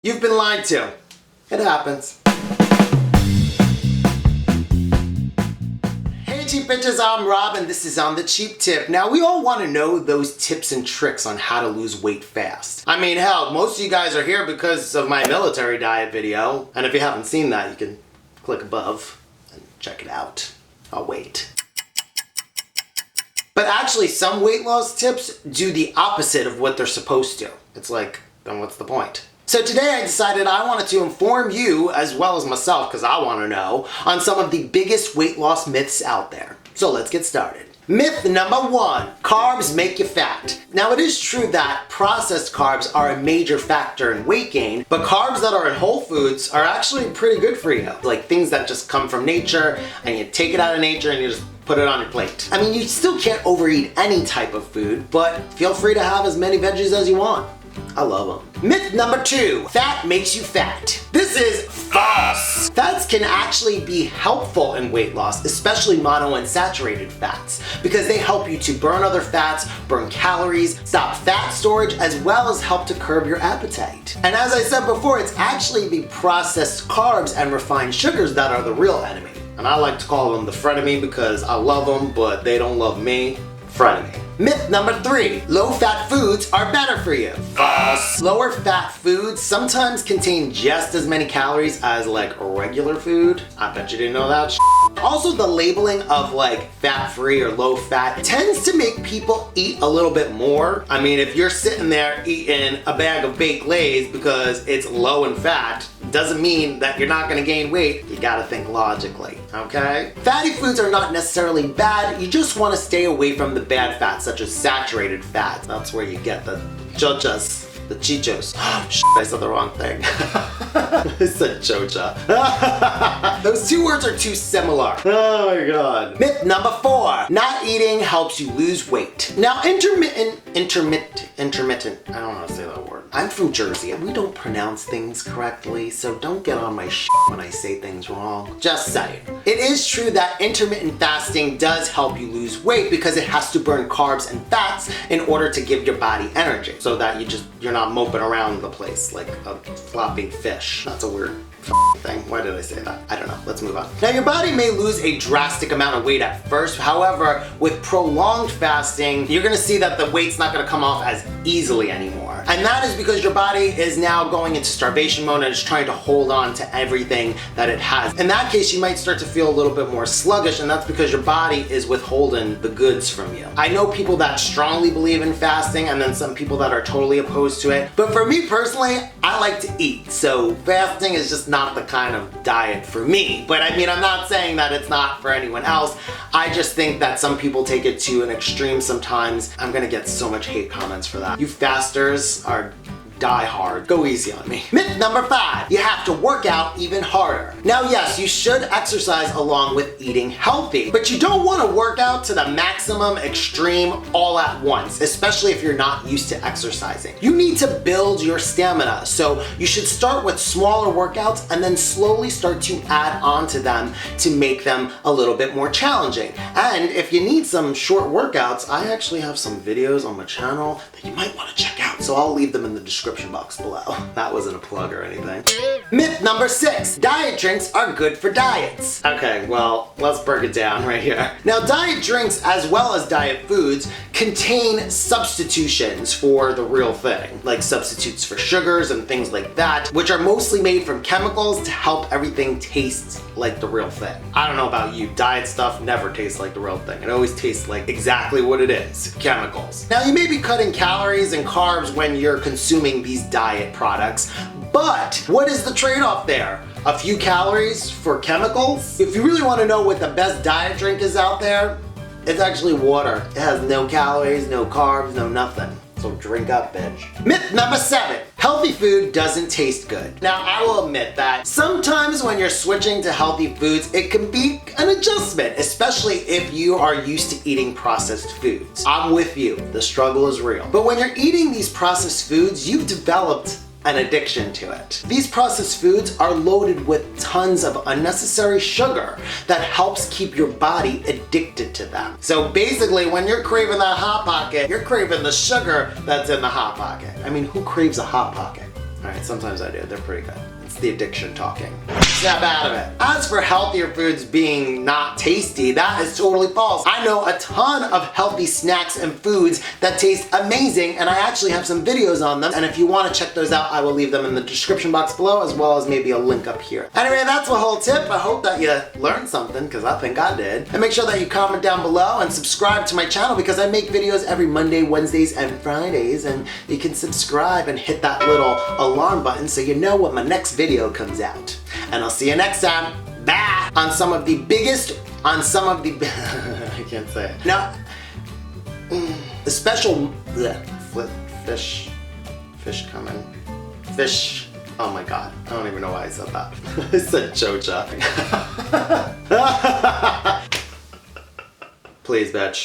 You've been lied to. It happens. Hey cheap bitches, I'm Rob and this is On The Cheap Tip. Now we all want to know those tips and tricks on how to lose weight fast. I mean, hell, most of you guys are here because of my military diet video. And if you haven't seen that, you can click above and check it out. I'll wait. But actually, some weight loss tips do the opposite of what they're supposed to. It's like, then what's the point? So today I decided I wanted to inform you, as well as myself, because I want to know, on some of the biggest weight loss myths out there. So let's get started. Myth number 1, carbs make you fat. Now it is true that processed carbs are a major factor in weight gain, but carbs that are in whole foods are actually pretty good for you. Like things that just come from nature, and you take it out of nature and you just put it on your plate. I mean, you still can't overeat any type of food, but feel free to have as many veggies as you want. I love them. Myth number 2, fat makes you fat. This is false. Fats can actually be helpful in weight loss, especially monounsaturated fats, because they help you to burn other fats, burn calories, stop fat storage, as well as help to curb your appetite. And as I said before, it's actually the processed carbs and refined sugars that are the real enemy. And I like to call them the frenemy because I love them, but they don't love me. Frenemy. Myth number 3, low-fat foods are better for you. False. Lower fat foods sometimes contain just as many calories as like regular food. I bet you didn't know that. Also, the labeling of like fat-free or low-fat tends to make people eat a little bit more. I mean, if you're sitting there eating a bag of baked Lay's because it's low in fat, doesn't mean that you're not gonna gain weight. You gotta think logically, okay? Fatty foods are not necessarily bad, you just wanna stay away from the bad fats such as saturated fats. That's where you get the chochas. The chichos. Shit, I said the wrong thing. I said chocha. Those two words are too similar. Oh my god. Myth number 4, not eating helps you lose weight. Now intermittent, I don't know how to say that word. I'm from Jersey and we don't pronounce things correctly, so don't get on my shit when I say things wrong. Just saying. It is true that intermittent fasting does help you lose weight because it has to burn carbs and fats in order to give your body energy, so that you're not moping around the place like a flopping fish. That's a weird thing. Why did I say that? I don't know. Let's move on. Now, your body may lose a drastic amount of weight at first. However, with prolonged fasting, you're gonna see that the weight's not gonna come off as easily anymore. And that is because your body is now going into starvation mode and is trying to hold on to everything that it has. In that case, you might start to feel a little bit more sluggish, and that's because your body is withholding the goods from you. I know people that strongly believe in fasting and then some people that are totally opposed to it. But for me personally, I like to eat. So fasting is just not the kind of diet for me. But I mean, I'm not saying that it's not for anyone else. I just think that some people take it to an extreme sometimes. I'm gonna get so much hate comments for that. You fasters are die hard. Go easy on me. Myth number 5, you have to work out even harder. Now yes, you should exercise along with eating healthy, but you don't want to work out to the maximum extreme all at once, especially if you're not used to exercising. You need to build your stamina, so you should start with smaller workouts and then slowly start to add on to them to make them a little bit more challenging. And if you need some short workouts, I actually have some videos on my channel that you might want to check out, so I'll leave them in the description box below. That wasn't a plug or anything. Myth number 6, diet drinks are good for diets. Okay, well, let's break it down right here. Now, diet drinks as well as diet foods contain substitutions for the real thing, like substitutes for sugars and things like that, which are mostly made from chemicals to help everything taste like the real thing. I don't know about you, diet stuff never tastes like the real thing. It always tastes like exactly what it is, chemicals. Now, you may be cutting calories and carbs when you're consuming these diet products, but what is the trade-off there? A few calories for chemicals? If you really want to know what the best diet drink is out there, it's actually water. It has no calories, no carbs, no nothing. So drink up, bitch. Myth number 7, healthy food doesn't taste good. Now, I will admit that sometimes when you're switching to healthy foods, it can be an adjustment, especially if you are used to eating processed foods. I'm with you, the struggle is real. But when you're eating these processed foods, you've developed an addiction to it. These processed foods are loaded with tons of unnecessary sugar that helps keep your body addicted to them. So basically, when you're craving that Hot Pocket, you're craving the sugar that's in the Hot Pocket. I mean, who craves a Hot Pocket? Alright, sometimes I do. They're pretty good. It's the addiction talking. Snap out of it. As for healthier foods being not tasty, that is totally false. I know a ton of healthy snacks and foods that taste amazing, and I actually have some videos on them, and if you want to check those out, I will leave them in the description box below, as well as maybe a link up here. Anyway, that's the whole tip. I hope that you learned something, because I think I did. And make sure that you comment down below and subscribe to my channel, because I make videos every Monday, Wednesdays, and Fridays, and you can subscribe and hit that little alarm button so you know when my next video comes out. And I'll see you next time. Bye! On some of the I can't say it. Now, the special, fish coming. Fish, oh my God. I don't even know why I said that. I said Joja. Please, bitch.